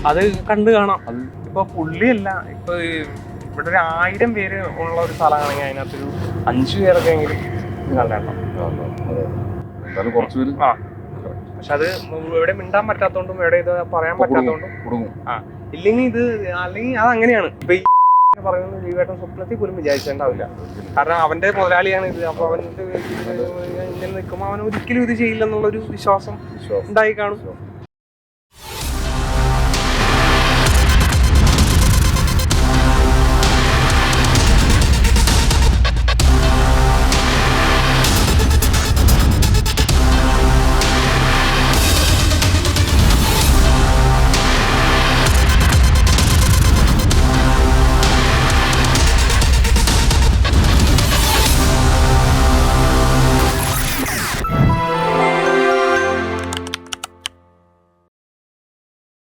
അത് കണ്ടു കാണാം. ഇപ്പൊ പുള്ളിയല്ല, ഇപ്പൊ ഇവിടെ ഒരു 1000 പേര് ഉള്ള ഒരു സ്ഥലമാണെങ്കിൽ അതിനകത്തൊരു 5 പേരൊക്കെ എങ്കിലും കണ്ടേക്കാം. ആ, പക്ഷെ അത് എവിടെ മിണ്ടാൻ പറ്റാത്തോണ്ടും എവിടെ ഇത് പറയാൻ പറ്റാത്തോണ്ടും ഇല്ലെങ്കിൽ ഇത് അല്ലെങ്കിൽ അത് അങ്ങനെയാണ്. ഇപ്പൊ ഈ പറയുന്നത് ജീവേട്ടൻ സ്വപ്നത്തിൽ പോലും വിചാരിച്ചിട്ടുണ്ടാവില്ല. കാരണം അവന്റെ മുതലാളിയാണ് ഇത്. അപ്പൊ അവന്റെ ഇങ്ങനെ നിൽക്കുമ്പോൾ അവൻ ഒരിക്കലും ഇത് ചെയ്യില്ലെന്നുള്ളൊരു വിശ്വാസം ഉണ്ടായി കാണും.